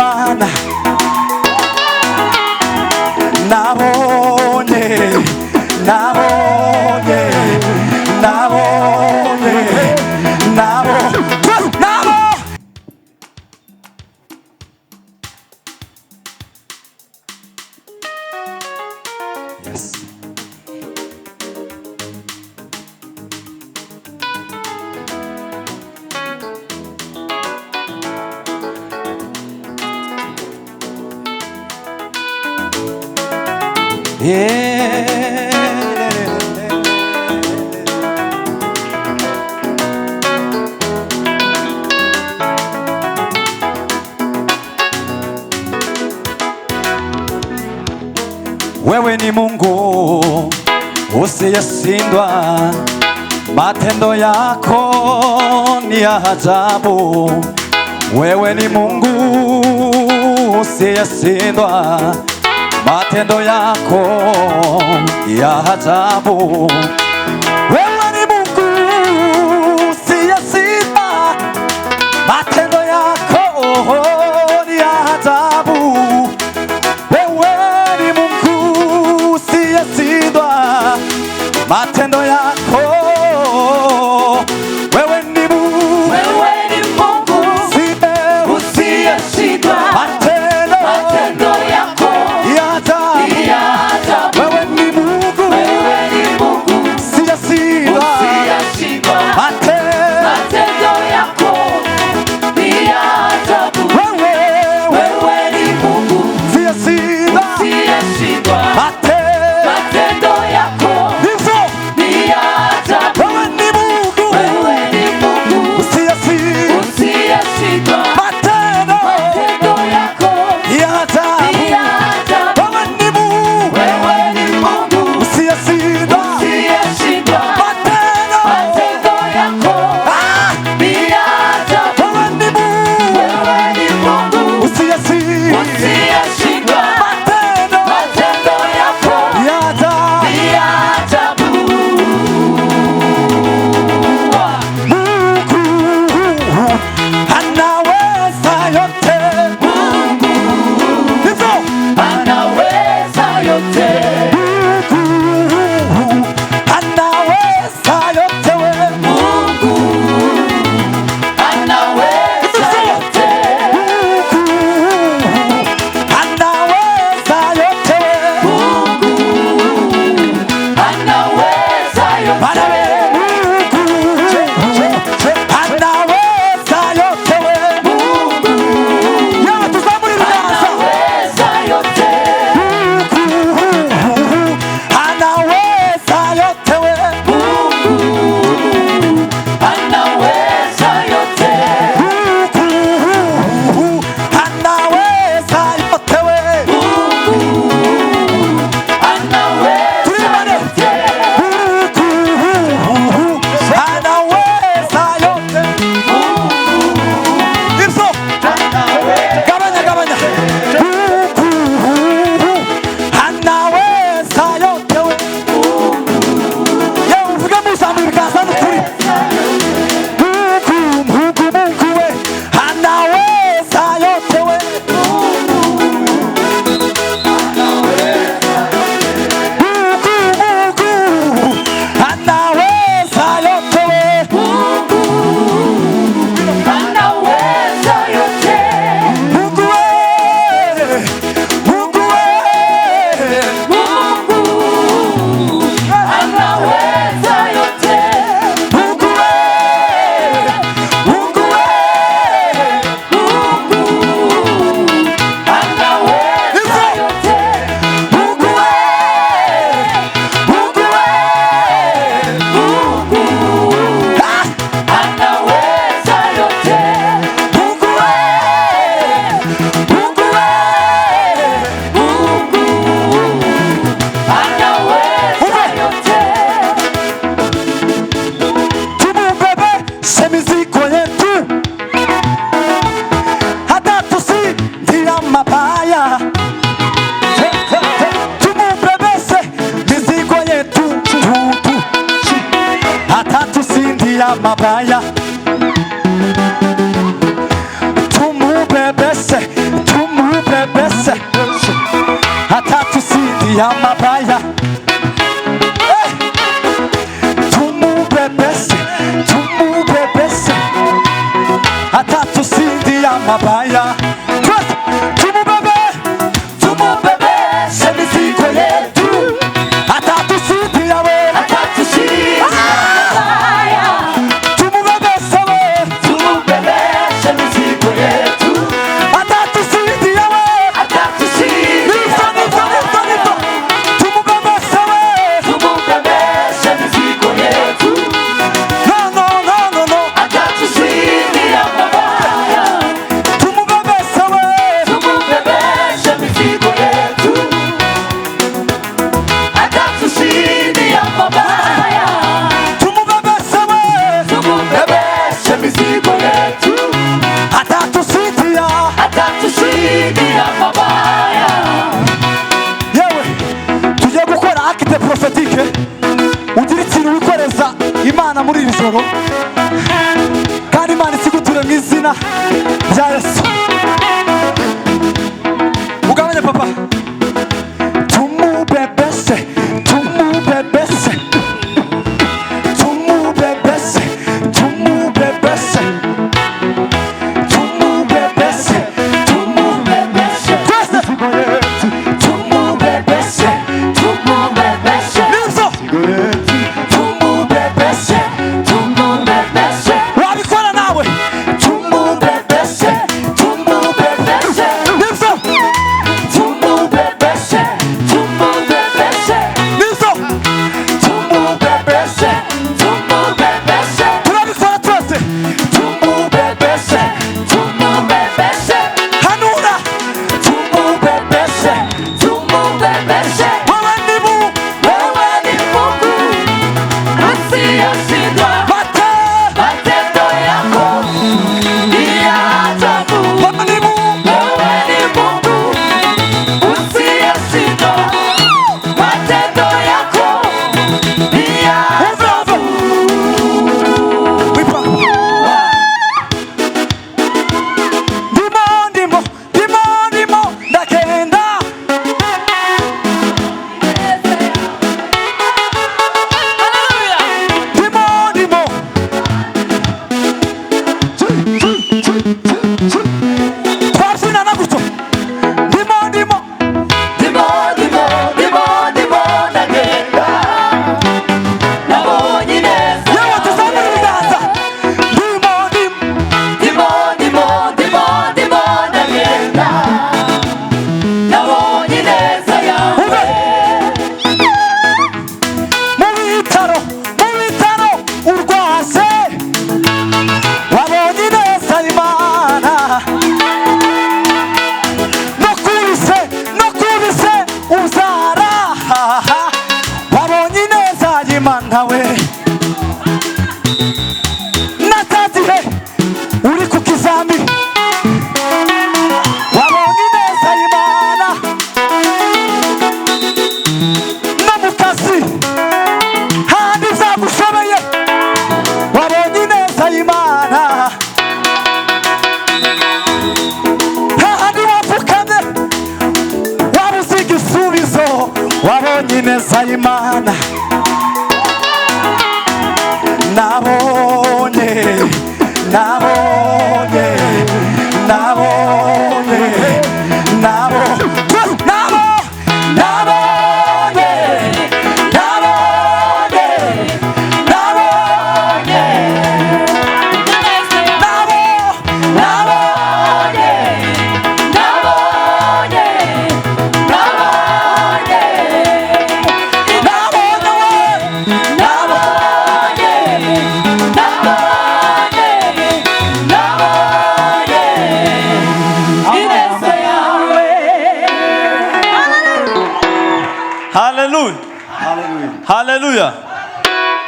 Imana nabonye nabonye nabonye nabo yes. Wewe ni Mungu usiyeshindwa, matendo yako ni ya ajabu. Wewe ni Mungu usiyeshindwa, matendo yako ya ajabu. Wewe ni Mungu usiyeshindwa, matendo yako ni ya ajabu. Wewe ni Mungu usiyeshindwa, matendo yako. Wewe ni Mungu, wewe ni Mungu usiyeshindwa, matendo yako ya ajabu. Wewe ni Mungu usiyeshindwa, matendo yako ya ajabu. Wewe ni Mungu usiyeshindwa, matendo yako ya ajabu. wewe ni Mungu usiyeshindwa, matendo yako ya ajabu. ya ajabu. Wewe ni Mungu Usiyeshindwa, matendo yako ya ajabu. wewe ni Mungu Wewe ni Mungu usiyeshindwa, matendo yako ya ajabu. ya ajabu. Mungu anaweza yote, hivyo Anaweza yote, Mungu anaweza yote, wewe Mungu anaweza yote, Mungu anaweza yote, Mungu anaweza yote, Bwana wewe Mungu anaweza yote, wewe ya tuzamuri biganza. anaweza yote, Mungu anaweza yote, wewe Mungu anaweza yote, Mungu anaweza yote, wewe Mungu anaweza yote, Mungu anaweza yote. Hivyo gabanya gabanya. Mungu anaweza yote, wewe ya uvuga muzamuri biganza n'ukuri. Mungu we anaweza yote, wewe Mungu anaweza yote, wewe anaweza yote, Mungu we, Mungu we, Mungu anaweza yote, Mungu we, Mungu we, Mungu anaweza yote, Mungu we, Mungu we, anaweza yote, Mungu we, Mungu we. anaweza yote. Tumubebeshe mizigo yetu, hata tusiingia mabaya. Tumubebeshe mizigo yetu, hata tusiingia mabaya. Tumubebeshe ya mabaya. Tumubebese, tumubebese, atatusindia mabaya. Tumubebe, tumubebese mizigo yetu, atatusindia we, atatusindia mabaya. tumubebese we, Tumubebeshe mizigo yetu, atatusindia we, atatusindia mabaya. tumubebese we. Tumubebeshe mizigo yetu, No, no, no, no, no. atatusindia mabaya. Tumubebese we, Tumubebeshe mizigo yetu, atatusindia mabaya. tumubebese we, Tumubebeshe mizigo yetu, atatusindia. atatusindia mabaya. Yewe tugiye gukora acte prophétique, ugira ikintu wikoreza Imana muri iri joro, kandi Imana isiguture mu izina rya Yesu. Ugabanye papa. Tumubebese, tumubebese, tumubebese, tumubebese, tumubebese, Tumubebeshe, twese tumubebeshe, tumubebeshe, nibyo tumubebeshe, tumubebeshe, wabikora nawe. tumubebeshe, tumubebeshe, Nibyo tumubebeshe, tumubebeshe, nibyo tumubebeshe, tumubebeshe, turabikora twese. tumubebeshe, tumubebeshe, Hanura tumubebeshe, tumubebeshe. wowe nibu Wewe ni Mungu asiyeshindwa, bate matendo yako ni ya ajabu. wowe nibu Wewe ni Mungu asiyeshindwa, matendo yako ni ya uvevo wipa ndimo ndagenda ndimo twabyinana gutyo ndimo ndimo ndagenda, nabonye ineza yewe tuzamura ibiganza ndimo ndagenda, nabonye ineza yawe. mu bitaro urwaze wabonye ineza y'Imana, no kubise uzara wabonye ineza y'Imana we, natazihe uri ku kizami wabonye ineza y'Imana, no mu kazi handi byagushoboye wabonye ineza y'Imana, hahandi wapfukamye wabuze igisubizo wabonye ineza y'Imana. Nabonye nabonye nabonye nabonye nabonye nabonye nabonye Hallelujah. Hallelujah.